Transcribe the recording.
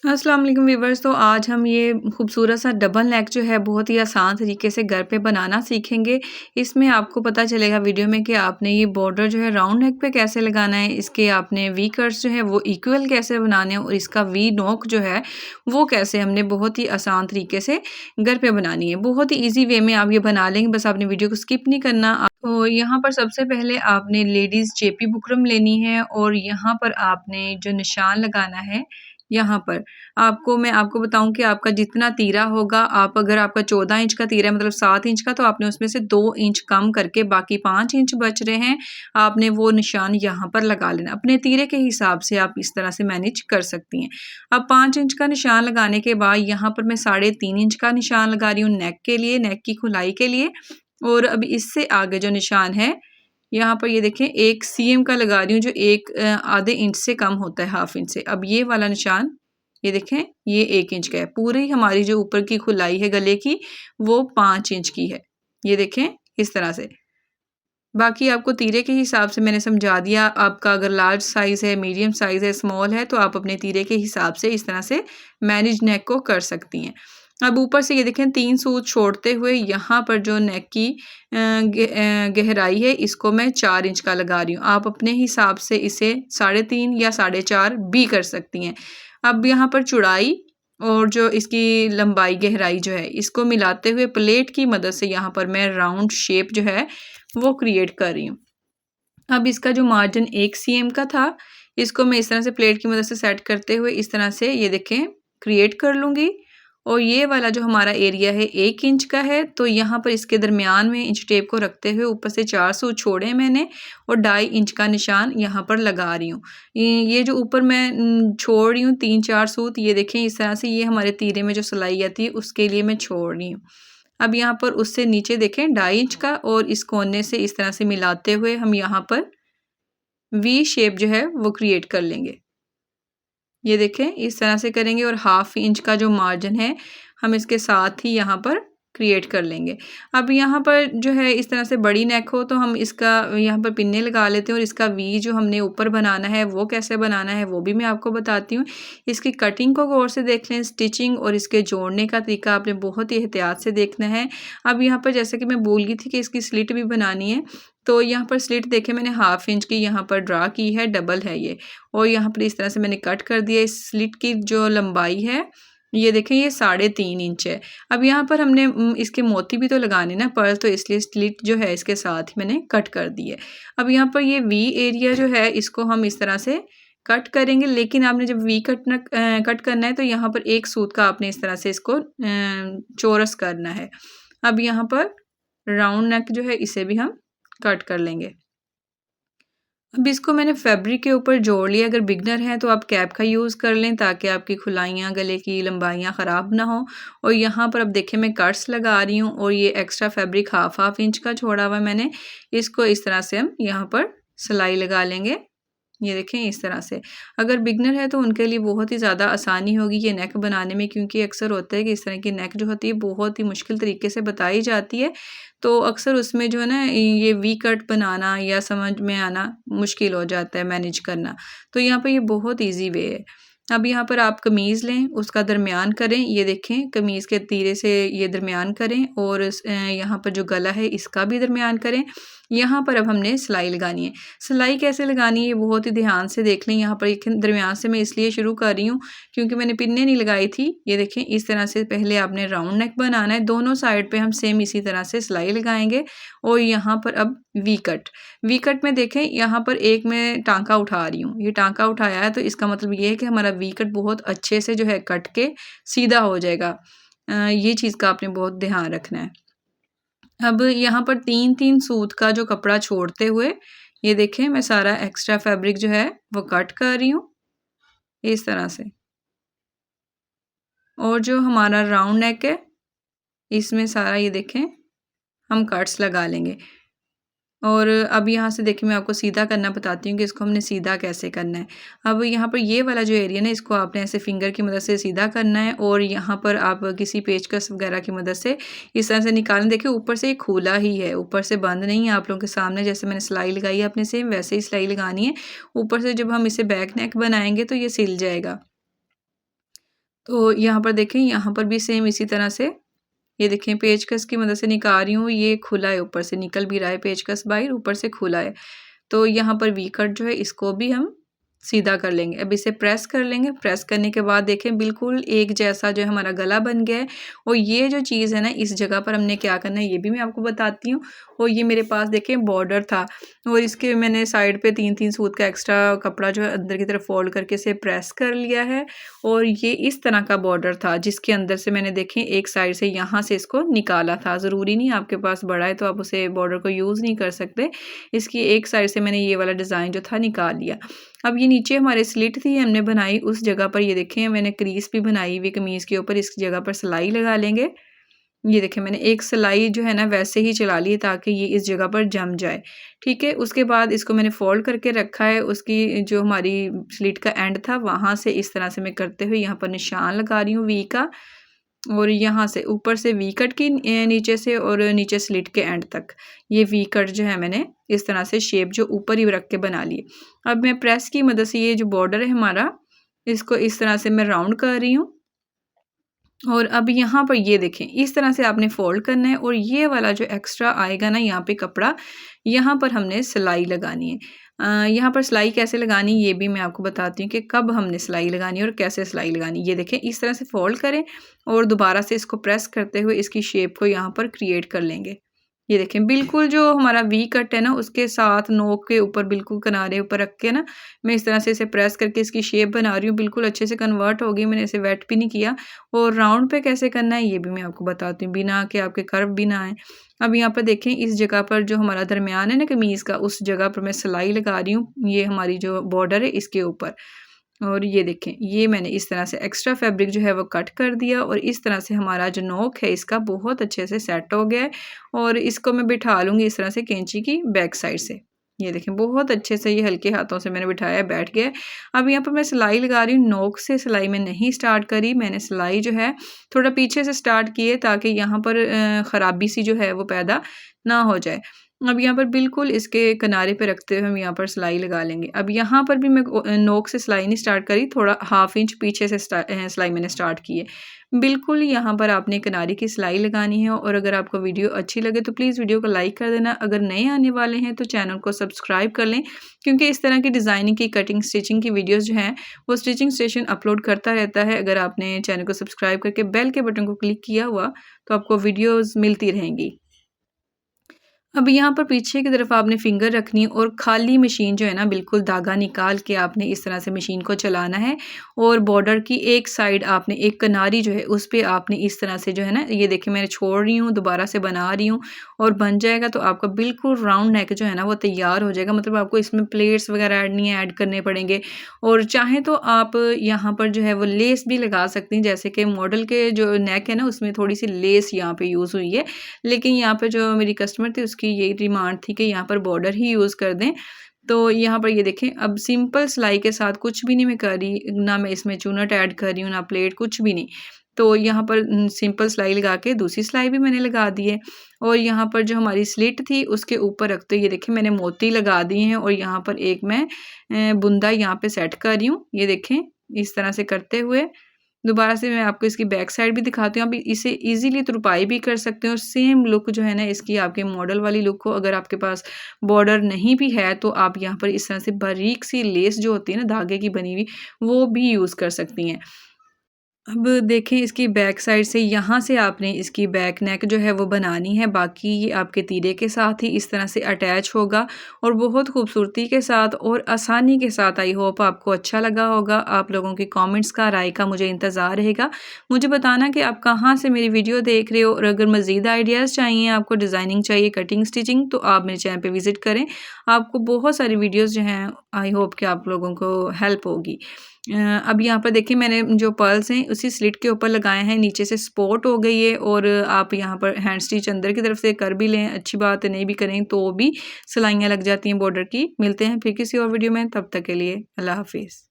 अस्सलाम वालेकुम व्यूवर्स। तो आज हम ये खूबसूरत सा डबल नेक जो है बहुत ही आसान तरीके से घर पे बनाना सीखेंगे। इसमें आपको पता चलेगा वीडियो में कि आपने ये बॉर्डर जो है राउंड नेक पे कैसे लगाना है, इसके आपने वी कट्स जो है वो इक्वल कैसे बनाने हैं और इसका वी नोक जो है वो कैसे हमने बहुत ही आसान तरीके से घर पे बनानी है। बहुत ही ईजी वे में आप ये बना लेंगे, बस आपने वीडियो को स्किप नहीं करना। तो यहाँ पर सबसे पहले आपने लेडीज़ जेपी बुकरम लेनी है और यहाँ पर आपने जो निशान लगाना है, यहाँ पर मैं आपको बताऊँ कि आपका जितना तीरा होगा, आप अगर आपका 14 इंच का तीरा है मतलब 7 इंच का, तो आपने उसमें से 2 इंच कम करके बाकी 5 इंच बच रहे हैं, आपने वो निशान यहाँ पर लगा लेना। अपने तीरे के हिसाब से आप इस तरह से मैनेज कर सकती हैं। अब 5 इंच का निशान लगाने के बाद यहाँ पर मैं 3.5 इंच का निशान लगा रही हूँ नेक के लिए, नेक की खुलाई के लिए। और अब इससे आगे जो निशान है, यहाँ पर ये देखें 1 सीएम का लगा रही हूँ, जो आधे इंच से कम होता है, हाफ इंच से। अब ये वाला निशान ये देखें, ये 1 इंच का है। पूरी हमारी जो ऊपर की खुलाई है गले की वो 5 इंच की है। ये देखें इस तरह से। बाकी आपको तीरे के हिसाब से मैंने समझा दिया। आपका अगर लार्ज साइज़ है, मीडियम साइज़ है, स्मॉल है, तो आप अपने तीरे के हिसाब से इस तरह से मैनेज नेक को कर सकती हैं। अब ऊपर से ये देखें 3 सूत छोड़ते हुए यहाँ पर जो नेक की गहराई है, इसको मैं 4 इंच का लगा रही हूँ। आप अपने हिसाब से इसे 3.5 या 4.5 भी कर सकती हैं। अब यहाँ पर चौड़ाई और जो इसकी लंबाई गहराई जो है, इसको मिलाते हुए प्लेट की मदद से यहाँ पर मैं राउंड शेप जो है वो क्रिएट कर रही हूँ। अब इसका जो मार्जिन 1 सीएम का था, इसको मैं इस तरह से प्लेट की मदद से सेट करते हुए इस तरह से ये देखें क्रिएट कर लूँगी। और ये वाला जो हमारा एरिया है 1 इंच का है, तो यहाँ पर इसके दरमियान में इंच टेप को रखते हुए ऊपर से 4 सूत छोड़े मैंने और 2.5 इंच का निशान यहाँ पर लगा रही हूँ। ये जो ऊपर मैं छोड़ रही हूँ 3-4 सूत, ये देखें इस तरह से, ये हमारे तीरे में जो सिलाई आती है उसके लिए मैं छोड़ रही हूँ। अब यहाँ पर उससे नीचे देखें 2.5 इंच का, और इस कोने से इस तरह से मिलाते हुए हम यहाँ पर वी शेप जो है वो क्रिएट कर लेंगे। ये देखें इस तरह से करेंगे और हाफ इंच का जो मार्जिन है हम इसके साथ ही यहाँ पर क्रिएट कर लेंगे। अब यहाँ पर जो है इस तरह से बड़ी नेक हो तो हम इसका यहाँ पर पिन्ने लगा लेते हैं, और इसका वी जो हमने ऊपर बनाना है वो कैसे बनाना है वो भी मैं आपको बताती हूँ। इसकी कटिंग को गौर से देख लें, स्टिचिंग और इसके जोड़ने का तरीका आपने बहुत ही एहतियात से देखना है। अब यहाँ पर जैसे कि मैं बोल गई थी कि इसकी स्लिट भी बनानी है, तो यहाँ पर स्लिट देखें मैंने हाफ इंच की यहाँ पर ड्रा की है, डबल है ये। और यहाँ पर इस तरह से मैंने कट कर दिया। इस स्लिट की जो लंबाई है ये देखें, ये 3.5 इंच है। अब यहाँ पर हमने इसके मोती भी तो लगाने ना पर्ल, तो इसलिए स्लिट जो है इसके साथ ही मैंने कट कर दी है। अब यहाँ पर ये वी एरिया जो है इसको हम इस तरह से कट करेंगे, लेकिन आपने जब वी कट करना है तो यहाँ पर एक सूत का आपने इस तरह से इसको चौरस करना है। अब यहाँ पर राउंड नेक जो है इसे भी हम कट कर लेंगे। अब इसको मैंने फैब्रिक के ऊपर जोड़ लिया। अगर बिगनर हैं तो आप कैप का यूज़ कर लें ताकि आपकी खुलाइयाँ, गले की लंबाइयाँ ख़राब ना हो। और यहाँ पर अब देखें मैं कट्स लगा रही हूँ, और ये एक्स्ट्रा फैब्रिक हाफ इंच का छोड़ा हुआ मैंने, इसको इस तरह से हम यहाँ पर सिलाई लगा लेंगे। ये देखें इस तरह से। अगर बिगनर है तो उनके लिए बहुत ही ज़्यादा आसानी होगी ये नेक बनाने में, क्योंकि अक्सर होता है कि इस तरह की नेक जो होती है बहुत ही मुश्किल तरीके से बताई जाती है, तो अक्सर उसमें जो है ना ये वी कट बनाना या समझ में आना मुश्किल हो जाता है मैनेज करना। तो यहाँ पर ये बहुत ईजी वे है। अब यहाँ पर आप कमीज़ लें, उसका दरमियान करें, ये देखें कमीज़ के तीरे से ये दरमियान करें, और यहाँ पर जो गला है इसका भी दरमियान करें। यहाँ पर अब हमने सिलाई लगानी है। सिलाई कैसे लगानी है ये बहुत ही ध्यान से देख लें। यहाँ पर एक दरमियान से मैं इसलिए शुरू कर रही हूँ क्योंकि मैंने पिन्ने नहीं लगाई थी। ये देखें इस तरह से पहले आपने राउंड नेक बनाना है, दोनों साइड पे हम सेम इसी तरह से सिलाई लगाएंगे। और यहाँ पर अब वी कट में देखें यहाँ पर एक मैं टांका उठा रही हूँ, ये टांका उठाया है तो इसका मतलब ये है कि हमारा वी कट बहुत अच्छे से जो है कट के सीधा हो जाएगा। ये चीज़ का आपने बहुत ध्यान रखना है। अब यहाँ पर 3-3 सूत का जो कपड़ा छोड़ते हुए ये देखें मैं सारा एक्स्ट्रा फैब्रिक जो है वो कट कर रही हूँ इस तरह से। और जो हमारा राउंड नेक है इसमें सारा ये देखें हम कट्स लगा लेंगे। और अब यहाँ से देखिए मैं आपको सीधा करना बताती हूँ कि इसको हमने सीधा कैसे करना है। अब यहाँ पर ये वाला जो एरिया ना इसको आपने ऐसे फिंगर की मदद से सीधा करना है, और यहाँ पर आप किसी पेचकस वगैरह की मदद से इस तरह से निकालें। देखिए ऊपर से ये खुला ही है, ऊपर से बंद नहीं है। आप लोगों के सामने जैसे मैंने सिलाई लगाई है अपने सेम वैसे ही सिलाई लगानी है। ऊपर से जब हम इसे बैक नेक बनाएंगे तो ये सिल जाएगा। तो यहाँ पर देखें, यहाँ पर भी सेम इसी तरह से ये देखें पेचकस की मदद से निकाल रही हूँ, ये खुला है, ऊपर से निकल भी रहा है पेचकस बाहर, ऊपर से खुला है। तो यहाँ पर वी कट जो है इसको भी हम सीधा कर लेंगे। अब इसे प्रेस कर लेंगे। प्रेस करने के बाद देखें बिल्कुल एक जैसा जो है हमारा गला बन गया है। और ये जो चीज़ है ना, इस जगह पर हमने क्या करना है ये भी मैं आपको बताती हूँ। और ये मेरे पास देखें बॉर्डर था और इसके मैंने साइड पे 3-3 सूत का एक्स्ट्रा कपड़ा जो है अंदर की तरफ फोल्ड करके इसे प्रेस कर लिया है। और ये इस तरह का बॉर्डर था जिसके अंदर से मैंने देखें एक साइड से यहाँ से इसको निकाला था। ज़रूरी नहीं आपके पास बड़ा है तो आप उसे बॉर्डर को यूज़ नहीं कर सकते। इसकी एक साइड से मैंने ये वाला डिज़ाइन जो था निकाल लिया। अब ये नीचे हमारे स्लिट थी हमने बनाई, उस जगह पर ये देखें मैंने क्रीज भी बनाई हुई कमीज़ के ऊपर, इस जगह पर सिलाई लगा लेंगे। ये देखें मैंने एक सिलाई जो है ना वैसे ही चला ली ताकि ये इस जगह पर जम जाए। ठीक है, उसके बाद इसको मैंने फोल्ड करके रखा है। उसकी जो हमारी स्लिट का एंड था वहाँ से इस तरह से मैं करते हुए यहाँ पर निशान लगा रही हूँ वी का। और यहाँ से ऊपर से वी कट की नीचे से और नीचे स्लिट के एंड तक ये वी कट जो है मैंने इस तरह से शेप जो ऊपर ही रख के बना लिए। अब मैं प्रेस की मदद से ये जो बॉर्डर है हमारा इसको इस तरह से मैं राउंड कर रही हूँ। और अब यहाँ पर ये देखें इस तरह से आपने फोल्ड करना है और ये वाला जो एक्स्ट्रा आएगा ना यहाँ पे कपड़ा, यहाँ पर हमने सिलाई लगानी है। यहाँ पर सिलाई कैसे लगानी ये भी मैं आपको बताती हूँ कि कब हमने सिलाई लगानी है और कैसे सिलाई लगानी है। ये देखें इस तरह से फोल्ड करें और दोबारा से इसको प्रेस करते हुए इसकी शेप को यहाँ पर क्रिएट कर लेंगे। ये देखें बिल्कुल जो हमारा वी कट है ना उसके साथ नोक के ऊपर बिल्कुल किनारे ऊपर रख के ना मैं इस तरह से इसे प्रेस करके इसकी शेप बना रही हूँ। बिल्कुल अच्छे से कन्वर्ट हो गई, मैंने इसे वेट भी नहीं किया। और राउंड पे कैसे करना है ये भी मैं आपको बताती हूँ बिना कि आपके कर्व भी ना आए। अब यहाँ पर देखें इस जगह पर जो हमारा दरमियान है ना कमीज़ का, उस जगह पर मैं सिलाई लगा रही हूँ। ये हमारी जो बॉर्डर है इसके ऊपर। और ये देखें ये मैंने इस तरह से एक्स्ट्रा फैब्रिक जो है वो कट कर दिया और इस तरह से हमारा जो नोक है इसका बहुत अच्छे से सेट हो गया है। और इसको मैं बिठा लूँगी इस तरह से कैंची की बैक साइड से। ये देखें बहुत अच्छे से ये हल्के हाथों से मैंने बिठाया, बैठ गया है। अब यहाँ पर मैं सिलाई लगा रही हूँ, नोक से सिलाई मैं नहीं स्टार्ट करी, मैंने सिलाई जो है थोड़ा पीछे से स्टार्ट की है ताकि यहाँ पर ख़राबी सी जो है वो पैदा ना हो जाए। अब यहाँ पर बिल्कुल इसके किनारे पे रखते हुए हम यहाँ पर सिलाई लगा लेंगे। अब यहाँ पर भी मैं नोक से सिलाई नहीं स्टार्ट करी, थोड़ा हाफ इंच पीछे से सिलाई मैंने स्टार्ट की है। बिल्कुल यहाँ पर आपने किनारे की सिलाई लगानी है। और अगर आपको वीडियो अच्छी लगे तो प्लीज़ वीडियो को लाइक कर देना। अगर नए आने वाले हैं तो चैनल को सब्सक्राइब कर लें, क्योंकि इस तरह की डिज़ाइनिंग की, कटिंग स्टिचिंग की वीडियोज़ जो हैं वो स्टिचिंग स्टेशन अपलोड करता रहता है। अगर आपने चैनल को सब्सक्राइब करके बेल के बटन को क्लिक किया हुआ तो आपको वीडियोज़ मिलती रहेंगी। अब यहाँ पर पीछे की तरफ आपने फिंगर रखनी है और खाली मशीन जो है ना बिल्कुल धागा निकाल के आपने इस तरह से मशीन को चलाना है। और बॉर्डर की एक साइड आपने एक किनारी जो है उस पे आपने इस तरह से जो है ना, ये देखिए मैंने छोड़ रही हूँ, दोबारा से बना रही हूँ और बन जाएगा तो आपका बिल्कुल राउंड नेक जो है ना वो तैयार हो जाएगा। मतलब आपको इसमें प्लेट्स वगैरह ऐड नहीं ऐड करने पड़ेंगे। और चाहें तो आप यहाँ पर जो है वो लेस भी लगा सकती हैं, जैसे कि मॉडल के जो नेक है ना उसमें थोड़ी सी लेस यहाँ पे यूज़ हुई है। लेकिन यहाँ पे जो मेरी कस्टमर थी उसकी यही डिमांड थी कि यहाँ पर बॉर्डर ही यूज़ कर दें। तो यहाँ पर ये देखें अब सिंपल सिलाई के साथ कुछ भी नहीं मैं कर रही, ना मैं इसमें चुनट ऐड कर रही हूँ ना प्लेट, कुछ भी नहीं। तो यहाँ पर सिंपल सिलाई लगा के दूसरी सिलाई भी मैंने लगा दी है। और यहाँ पर जो हमारी स्लिट थी उसके ऊपर रखते ये देखें मैंने मोती लगा दिए हैं और यहाँ पर एक मैं बुंदा यहाँ पे सेट कर रही हूँ। ये देखें इस तरह से करते हुए दोबारा से मैं आपको इसकी बैक साइड भी दिखाती हूँ। आप इसे इजीली तुरपाई भी कर सकते हो और सेम लुक जो है ना इसकी आपके मॉडल वाली लुक हो। अगर आपके पास बॉर्डर नहीं भी है तो आप यहाँ पर इस तरह से बारीक सी लेस जो होती है ना धागे की बनी हुई वो भी यूज़ कर सकती हैं। अब देखें इसकी बैक साइड से यहाँ से आपने इसकी बैक नेक जो है वो बनानी है। बाकी ये आपके तीरे के साथ ही इस तरह से अटैच होगा और बहुत खूबसूरती के साथ और आसानी के साथ। आई होप आपको अच्छा लगा होगा। आप लोगों के कमेंट्स का, राय का मुझे इंतज़ार रहेगा। मुझे बताना कि आप कहाँ से मेरी वीडियो देख रहे हो और अगर मज़ीद आइडियाज़ चाहिए, आपको डिज़ाइनिंग चाहिए, कटिंग स्टिचिंग, तो आप मेरे चैनल पर विज़िट करें। आपको बहुत सारी वीडियोज़ जो हैं आई होप कि आप लोगों को हेल्प होगी। अब यहाँ पर देखिए मैंने जो पर्ल्स हैं उसी स्लिट के ऊपर लगाए हैं, नीचे से सपोर्ट हो गई है। और आप यहाँ पर हैंड स्टिच अंदर की तरफ से कर भी लें, अच्छी बात है, नहीं भी करें तो भी सिलाइयाँ लग जाती हैं बॉर्डर की। मिलते हैं फिर किसी और वीडियो में, तब तक के लिए अल्लाह हाफिज़।